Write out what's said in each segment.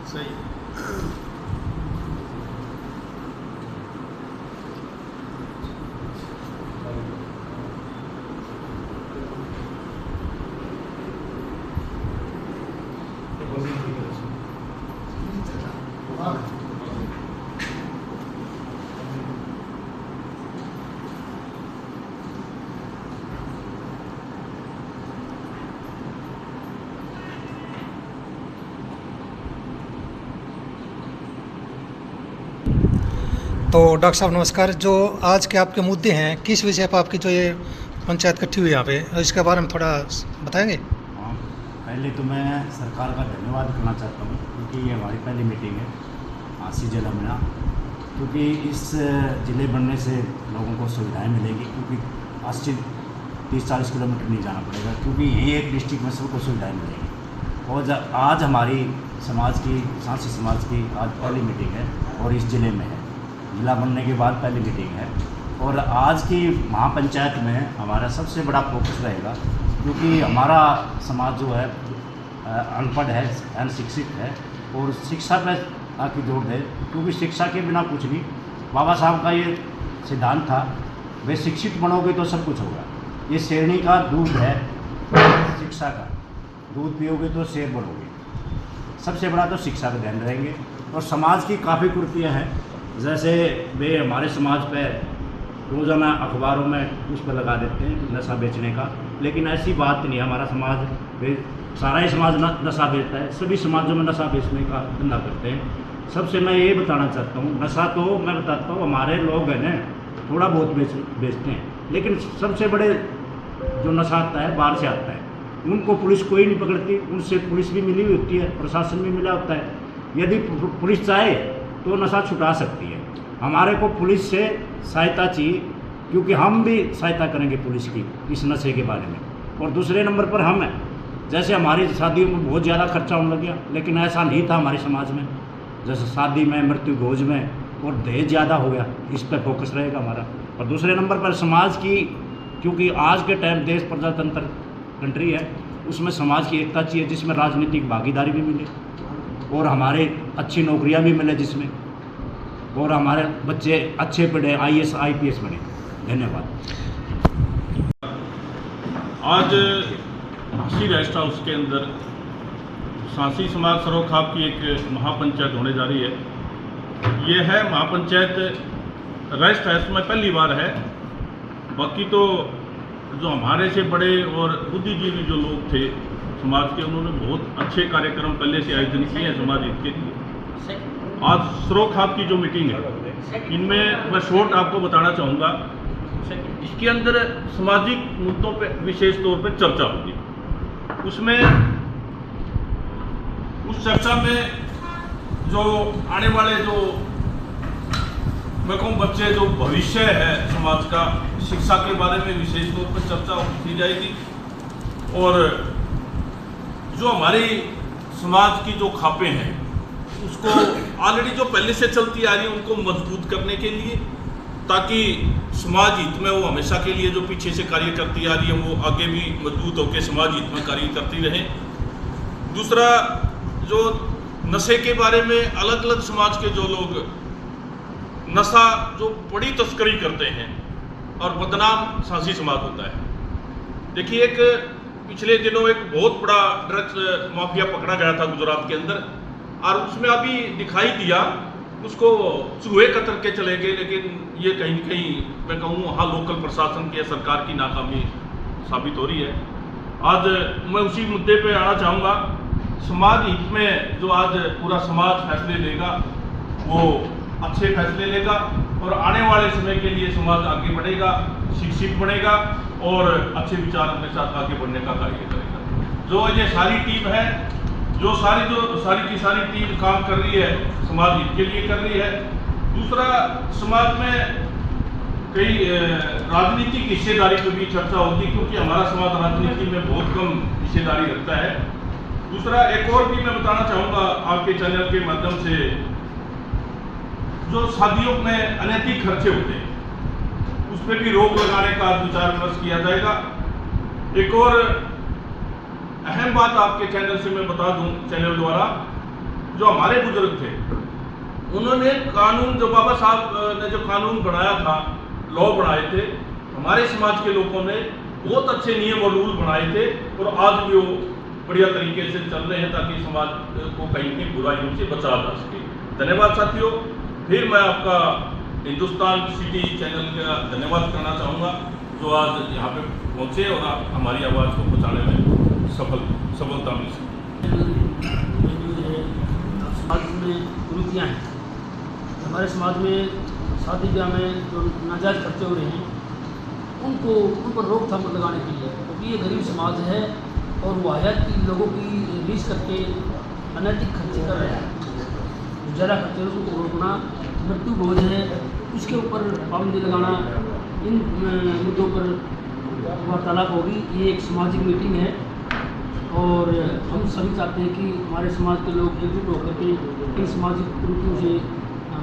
सही। तो डॉक्टर साहब नमस्कार। जो आज के आपके मुद्दे हैं, किस विषय पर आपकी जो ये पंचायत इकट्ठी हुई यहाँ पे, इसके बारे में थोड़ा बताएंगे? हाँ, पहले तो मैं सरकार का धन्यवाद करना चाहता हूँ क्योंकि ये हमारी पहली मीटिंग है आसी जिला में ना, क्योंकि इस ज़िले बनने से लोगों को सुविधाएं मिलेगी, क्योंकि 80-30-40 किलोमीटर नहीं जाना पड़ेगा, क्योंकि यही एक डिस्ट्रिक्ट में सबको सुविधाएं मिलेंगी। और आज हमारी समाज की, सांसी समाज की आज पहली मीटिंग है और इस ज़िले में है, जिला बनने के बाद पहली मीटिंग है। और आज की महापंचायत में हमारा सबसे बड़ा फोकस रहेगा, क्योंकि हमारा समाज जो है अनपढ़ है, अनशिक्षित है, और शिक्षा पर आके जोर दे, क्योंकि शिक्षा के बिना कुछ नहीं। बाबा साहब का ये सिद्धांत था, वे शिक्षित बनोगे तो सब कुछ होगा। ये शेरनी का दूध है, शिक्षा का दूध पियोगे तो शेर बनोगे। सबसे बड़ा तो शिक्षा का ध्यान रहेंगे। और समाज की काफ़ी कुर्तियाँ हैं, जैसे वे हमारे समाज पे रोज़ाना अखबारों में उस पर लगा देते हैं नशा बेचने का, लेकिन ऐसी बात नहीं है। हमारा समाज, वे सारा ही समाज नशा बेचता है, सभी समाजों में नशा बेचने का धंधा करते हैं। सबसे मैं ये बताना चाहता हूँ, नशा तो मैं बताता हूँ हमारे लोग हैं ना, थोड़ा बहुत बेचते हैं, लेकिन सबसे बड़े जो नशा आता है बाहर से आता है, उनको पुलिस कोई नहीं पकड़ती। उनसे पुलिस भी मिली हुई होती है, प्रशासन भी मिला होता है। यदि पुलिस चाहे तो नशा छुटा सकती है। हमारे को पुलिस से सहायता चाहिए, क्योंकि हम भी सहायता करेंगे पुलिस की इस नशे के बारे में। और दूसरे नंबर पर हम हैं, जैसे हमारी शादियों में बहुत ज़्यादा खर्चा होने लग गया, लेकिन ऐसा नहीं था हमारे समाज में। जैसे शादी में, मृत्यु भोज में, और दहेज ज़्यादा हो गया, इस पर फोकस रहेगा हमारा। और दूसरे नंबर पर समाज की, क्योंकि आज के टाइम देश प्रजातंत्र कंट्री है, उसमें समाज की एकता चाहिए, जिसमें राजनीतिक भागीदारी भी मिले और हमारे अच्छी नौकरियां भी मिले जिसमें, और हमारे बच्चे अच्छे पढ़े, IAS IPS बने। धन्यवाद। आज सांसी रेस्ट हाउस के अंदर सांसी समाज सरोखाप की एक महापंचायत होने जा रही है। ये है महापंचायत रेस्ट हाउस में पहली बार है। बाकी तो जो हमारे से बड़े और बुद्धिजीवी जो लोग थे समाज के, उन्होंने बहुत अच्छे कार्यक्रम पहले से आयोजन किए हैं समाज हित के लिए। आज सरोखाप की जो मीटिंग है, इनमें मैं शॉर्ट आपको बताना चाहूँगा। इसके अंदर सामाजिक मुद्दों पे विशेष तौर पे चर्चा होगी। उसमें उस चर्चा में जो आने वाले, जो मैं कहूँ बच्चे, जो भविष्य है समाज का, शिक्षा के बारे में विशेष तौर पर चर्चा की जाएगी। और जो हमारी समाज की जो खापें हैं, उसको ऑलरेडी जो पहले से चलती आ रही है, उनको मजबूत करने के लिए, ताकि समाज हित में वो हमेशा के लिए जो पीछे से कार्य करती आ रही है, वो आगे भी मजबूत होकर समाज हित में कार्य करती रहे। दूसरा, जो नशे के बारे में अलग अलग समाज के जो लोग नशा जो बड़ी तस्करी करते हैं, और बदनाम सांसी समाज होता है। देखिए, एक पिछले दिनों एक बहुत बड़ा ड्रग्स माफिया पकड़ा गया था गुजरात के अंदर, और उसमें अभी दिखाई दिया, उसको चूहे कतर के चले गए। लेकिन ये कहीं न कहीं मैं कहूँ वहाँ लोकल प्रशासन की, सरकार की नाकामी साबित हो रही है। आज मैं उसी मुद्दे पे आना चाहूँगा। समाज हित में जो आज पूरा समाज फैसले लेगा, वो अच्छे फैसले लेगा, और आने वाले समय के लिए समाज आगे बढ़ेगा, शिक्षित बनेगा, और अच्छे विचारों के साथ आगे बढ़ने का कार्य करेगा। जो ये सारी टीम है, जो सारी की सारी टीम काम कर रही है, समाज हित के लिए कर रही है। दूसरा, समाज में कई राजनीतिक हिस्सेदारी पर भी चर्चा होगी, क्योंकि हमारा समाज राजनीति में बहुत कम हिस्सेदारी रखता है। दूसरा, एक और भी मैं बताना चाहूँगा आपके चैनल के माध्यम से, जो शादियों में अनैतिक खर्चे होते हैं, उस पर भी रोक लगाने का विचार विमर्श किया जाएगा। एक और अहम बात आपके चैनल से मैं बता दूं, चैनल द्वारा, जो हमारे बुजुर्ग थे, उन्होंने कानून, जो बाबा साहब ने जो कानून बनाया था, लॉ बनाए थे, हमारे समाज के लोगों ने बहुत अच्छे नियम और रूल बनाए थे और आज भी वो बढ़िया तरीके से चल रहे हैं ताकि समाज को कहीं की बुराइयों से बचा जा सके। धन्यवाद साथियों। फिर मैं आपका हिंदुस्तान सिटी चैनल का धन्यवाद करना चाहूँगा जो आज यहाँ पे पहुँचे और आप हमारी आवाज़ को पहुँचाने में सफलता मिल सके। समाज में कुरीतियाँ हैं, हमारे समाज में शादी ब्याह में जो नाजायज़ खर्चे हो रहे हैं उन पर रोकथाम लगाने के लिए, क्योंकि ये गरीब समाज है और वाहियात की लोगों की रीस करके अनैतिक खर्चे कर रहे हैं। ज़्यादा खर्चे उसको रोकना, मृत्यु भोज है उसके ऊपर पाबंदी लगाना, इन मुद्दों पर वार्तालाप होगी। ये एक सामाजिक मीटिंग है और हम सभी चाहते हैं कि हमारे समाज के लोग एकजुट होकर के इन सामाजिक कुरीतियों से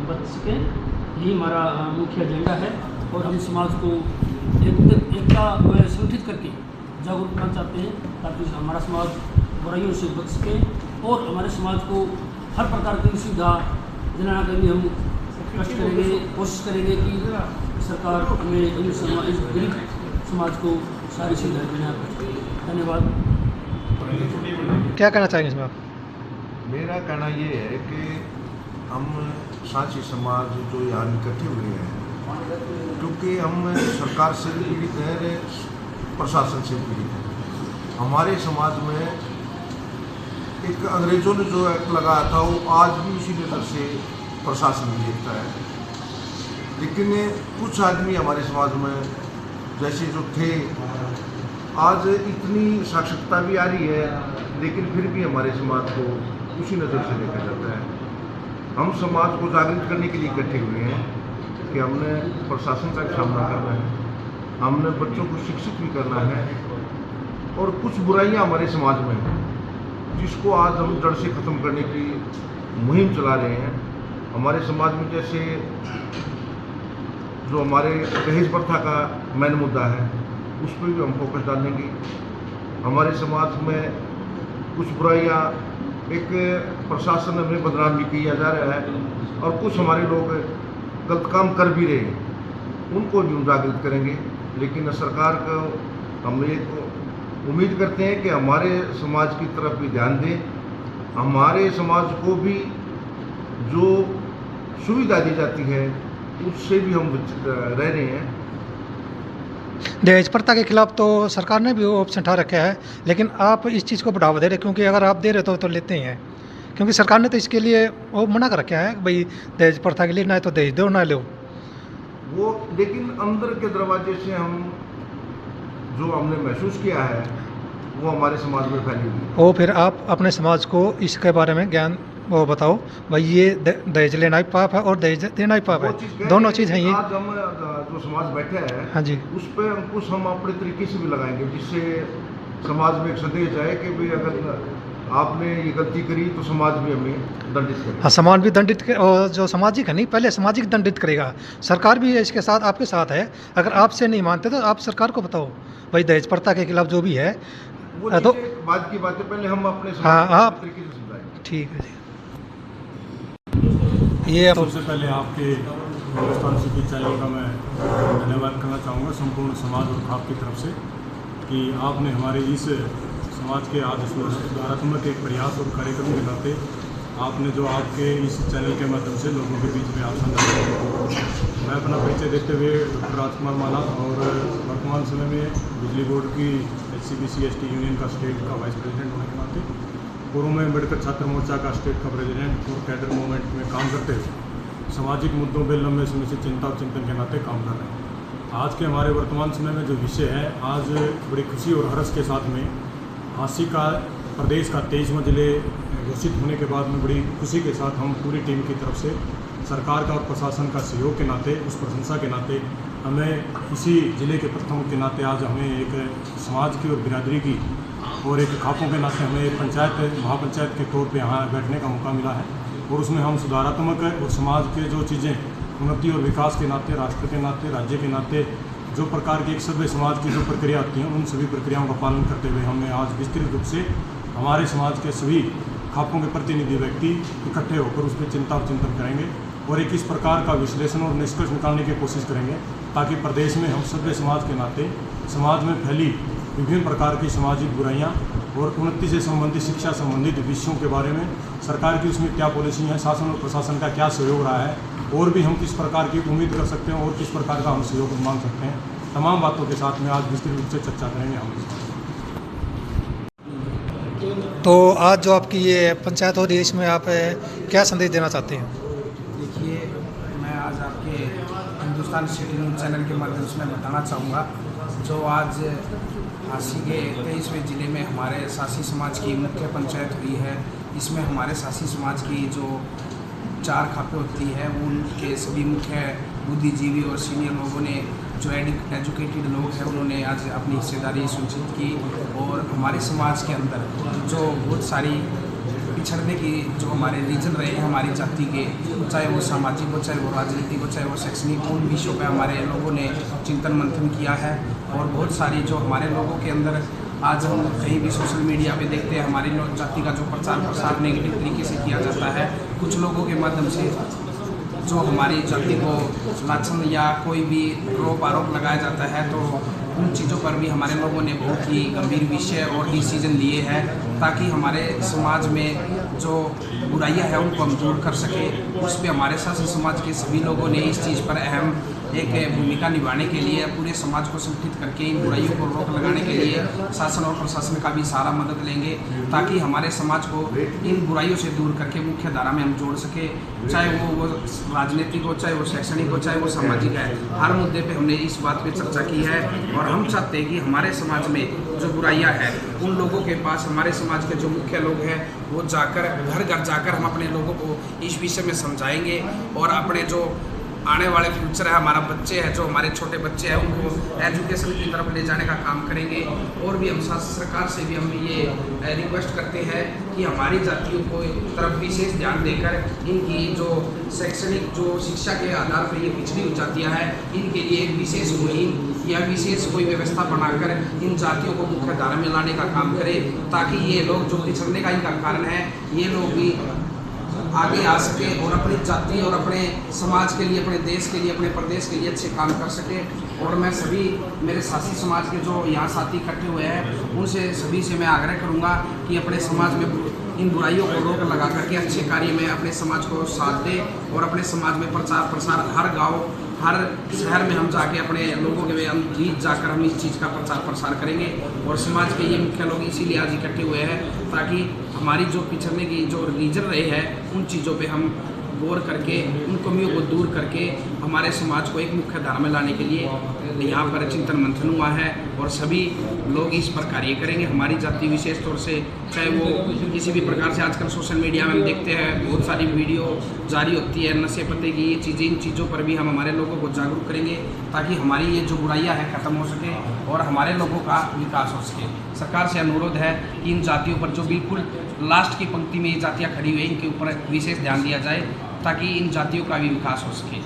बच सकें। यही हमारा मुख्य एजेंडा है और हम समाज को एकता संगठित करके जागरूक करना चाहते हैं ताकि हमारा समाज बुराइयों से बच सके और हमारे समाज को हर प्रकार की सुविधा दिलाना के लिए हम कष्ट करेंगे, कोशिश करेंगे कि सरकार हमें इस गरीब समाज को सारी सुविधाएं देना है। धन्यवाद। क्या कहना चाहेंगे इसमें आप? मेरा कहना ये है कि हम सांची समाज जो यहाँ इकट्ठे हुए हैं, क्योंकि हम सरकार से भी पीड़ित हैं, प्रशासन से पीड़ित हैं। हमारे समाज में एक अंग्रेज़ों ने जो एक्ट लगाया था वो आज भी उसी नज़र से प्रशासन भी देखता है। लेकिन कुछ आदमी हमारे समाज में जैसे जो थे, आज इतनी साक्षरता भी आ रही है लेकिन फिर भी हमारे समाज को उसी नज़र से देखा जाता है। हम समाज को जागृत करने के लिए इकट्ठे हुए हैं कि हमने प्रशासन का सामना करना है, हमने बच्चों को शिक्षित भी करना है और कुछ बुराइयां हमारे समाज में हैं जिसको आज हम जड़ से ख़त्म करने की मुहिम चला रहे हैं। हमारे समाज में जैसे जो हमारे दहेज प्रथा का मेन मुद्दा है उस पर भी हम फोकस डालेंगे। हमारे समाज में कुछ बुराइयां, एक प्रशासन में बदनाम भी किया जा रहा है और कुछ हमारे लोग गलत काम कर भी रहे हैं, उनको भी हम जागृत करेंगे। लेकिन सरकार को हम एक उम्मीद करते हैं कि हमारे समाज की तरफ भी ध्यान दें, हमारे समाज को भी जो सुविधा दी जाती है उससे भी हम रह रहे हैं। दहेज प्रथा के खिलाफ तो सरकार ने भी ऑप्शन उठा रखा है, लेकिन आप इस चीज़ को बढ़ावा दे रहे, क्योंकि अगर आप दे रहे तो लेते ही हैं, क्योंकि सरकार ने तो इसके लिए वो मना कर रखा है भाई दहेज प्रथा के लिए ना तो दहेज दो ना लो वो। लेकिन अंदर के दरवाजे से हम जो हमने महसूस किया है वो हमारे समाज में फैली हुई है। वो फिर आप अपने समाज को इसके बारे में ज्ञान वो बताओ भाई ये दहेज लेना भी पाप है और दहेज देना भी पाप है, दोनों चीज़ हैं ये। आज हम जो समाज बैठे हैं, हाँ जी, उस पर अंकुश हम अपने तरीके से भी लगाएंगे जिससे समाज में एक संदेश जाए कि भाई अगर आपने ये गलती करी तो समाज भी हमें दंडित करेगा। हाँ, समाज भी दंडित और जो सामाजिक है नहीं, पहले सामाजिक दंडित करेगा, सरकार भी इसके साथ आपके साथ है। अगर आपसे नहीं मानते तो आप सरकार को बताओ भाई दहेज प्रथा के खिलाफ जो भी है वो तो बाद की बातें पहले हम अपने हाँ आप तरीके से समझाएंगे। ठीक है जी। ये सबसे पहले आपके हिंदुस्तान सिटी चैनल का मैं धन्यवाद करना चाहूँगा संपूर्ण समाज और आपकी तरफ से कि आपने हमारे इस समाज के आज सुधारात्मक एक प्रयास और कार्यक्रम के नाते आपने जो आपके इस चैनल के माध्यम से लोगों के बीच में आप साझा किया। मैं अपना परिचय देते हुए डॉक्टर राजकुमार माला और वर्तमान समय में बिजली बोर्ड की HCBC-ST यूनियन का स्टेट का वाइस प्रेसिडेंट होने के नाते पूर्व में अम्बेडकर छात्र मोर्चा का स्टेट का प्रेसिडेंट और कैडर मूवमेंट में काम करते हुए सामाजिक मुद्दों पर लंबे समय से चिंता और चिंतन के नाते काम कर रहे हैं। आज के हमारे वर्तमान समय में जो विषय है, आज बड़ी खुशी और हर्ष के साथ में हांसी का प्रदेश का 23वां जिले घोषित होने के बाद में बड़ी खुशी के साथ हम पूरी टीम की तरफ से सरकार का और प्रशासन का सहयोग के नाते, उस प्रशंसा के नाते हमें इसी ज़िले के प्रथम के नाते आज हमें एक समाज की और बिरादरी की और एक खापों के नाते हमें एक पंचायत महापंचायत के तौर पे यहाँ बैठने का मौका मिला है और उसमें हम सुधारात्मक और समाज के जो चीज़ें उन्नति और विकास के नाते, राष्ट्र के नाते, राज्य के नाते जो प्रकार की एक सभ्य समाज की जो प्रक्रिया आती हैं उन सभी प्रक्रियाओं का पालन करते हुए हमने आज विस्तृत रूप से हमारे समाज के सभी खापों के प्रतिनिधि व्यक्ति इकट्ठे होकर उस पर चिंता और चिंतन करेंगे और एक इस प्रकार का विश्लेषण और निष्कर्ष निकालने की कोशिश करेंगे ताकि प्रदेश में हम सभ्य समाज के नाते समाज में फैली विभिन्न प्रकार की सामाजिक बुराइयां और उन्नति से संबंधित शिक्षा संबंधित विषयों के बारे में सरकार की उसमें क्या पॉलिसी है, शासन और प्रशासन का क्या सहयोग रहा है और भी हम किस प्रकार की उम्मीद कर सकते हैं और किस प्रकार का हम सहयोग मांग सकते हैं, तमाम बातों के साथ में आज विस्तृत रूप से चर्चा करेंगे हम। तो आज जो आपकी ये पंचायत हो रही है, इसमें आप क्या संदेश देना चाहते हैं? देखिए, मैं आज आपके हिंदुस्तान सिटी न्यूज़ चैनल के माध्यम से मैं बताना चाहूँगा, जो आज झांसी के 23वें ज़िले में हमारे सासी समाज की मुख्य पंचायत हुई है। इसमें हमारे सासी समाज की जो 4 खापें होती है, उनके सभी मुख्य बुद्धिजीवी और सीनियर लोगों ने, जो एजुकेटेड लोग हैं, उन्होंने आज अपनी हिस्सेदारी सुनिश्चित की। और हमारे समाज के अंदर जो बहुत सारी पिछड़ने की जो हमारे रीजन रहे हैं हमारी जाति के, चाहे वो सामाजिक हो, चाहे वो राजनीतिक हो, चाहे वो शैक्षणिक, उन विषयों पर हमारे लोगों ने चिंतन मंथन किया है। और बहुत सारी जो हमारे लोगों के अंदर आज हम कहीं भी सोशल मीडिया पे देखते हैं, हमारी जाति का जो प्रचार प्रसार नेगेटिव तरीके से किया जाता है कुछ लोगों के माध्यम से, जो हमारी जाति को लाछन या कोई भी आरोप लगाया जाता है, तो उन चीज़ों पर भी हमारे लोगों ने बहुत ही गंभीर विषय और डिसीजन लिए हैं ताकि हमारे समाज में जो बुराइयां हैं उनको हम दूर कर सकें। उस पर हमारे साथ समाज के सभी लोगों ने इस चीज़ पर अहम एक भूमिका निभाने के लिए पूरे समाज को संगठित करके इन बुराइयों को रोक लगाने के लिए शासन और प्रशासन का भी सारा मदद लेंगे ताकि हमारे समाज को इन बुराइयों से दूर करके मुख्य धारा में हम जोड़ सके। चाहे वो राजनीतिक हो, चाहे वो शैक्षणिक हो, चाहे वो सामाजिक है, हर मुद्दे पे हमने इस बात पे चर्चा की है। और हम चाहते हैं कि हमारे समाज में जो बुराइयां हैं उन लोगों के पास हमारे समाज के जो मुख्य लोग हैं वो जाकर घर घर जाकर हम अपने लोगों को इस विषय में समझाएंगे और अपने जो आने वाले फ्यूचर है, हमारा बच्चे हैं, जो हमारे छोटे बच्चे हैं, उनको एजुकेशन की तरफ ले जाने का काम करेंगे। और भी हम सरकार से भी हम ये रिक्वेस्ट करते हैं कि हमारी जातियों को तरफ विशेष ध्यान देकर इनकी जो शैक्षणिक जो शिक्षा के आधार पर ये पिछड़ी हुई जातियाँ हैं, इनके लिए एक विशेष मुहिम या विशेष कोई व्यवस्था बनाकर इन जातियों को मुख्य धारा में लाने का काम करें ताकि ये लोग जो पिछड़ने का इनका कारण है, ये लोग भी आगे आ सके और अपनी जाति और अपने समाज के लिए, अपने देश के लिए, अपने प्रदेश के लिए अच्छे काम कर सके। और मैं सभी मेरे साथी समाज के जो यहाँ साथी इकट्ठे हुए हैं उनसे सभी से मैं आग्रह करूँगा कि अपने समाज में इन बुराइयों को रोक लगा करके अच्छे कार्य में अपने समाज को साथ दें और अपने समाज में प्रचार प्रसार हर गाँव हर शहर में हम जाके अपने लोगों के हम गीत जाकर हम इस चीज़ का प्रचार प्रसार करेंगे। और समाज के ये मुख्य लोग इसीलिए आज इकट्ठे हुए हैं ताकि हमारी जो पिछड़ने की जो रीजन रहे हैं उन चीज़ों पे हम गौर करके उन कमियों को दूर करके हमारे समाज को एक मुख्य धारा में लाने के लिए यहाँ पर चिंतन मंथन हुआ है। और सभी लोग इस पर कार्य करेंगे। हमारी जाति विशेष तौर से, चाहे वो किसी भी प्रकार से आजकल सोशल मीडिया में हम देखते हैं बहुत सारी वीडियो जारी होती है नशे पत्ते की, ये चीज़ें, इन चीज़ों पर भी हम हमारे लोगों को जागरूक करेंगे ताकि हमारी ये जो बुराइयां हैं ख़त्म हो सके और हमारे लोगों का विकास हो सके। सरकार से अनुरोध है कि इन जातियों पर जो बिल्कुल लास्ट की पंक्ति में ये जातियाँ खड़ी हुई हैं इनके ऊपर विशेष ध्यान दिया जाए ताकि इन जातियों का भी विकास हो सके।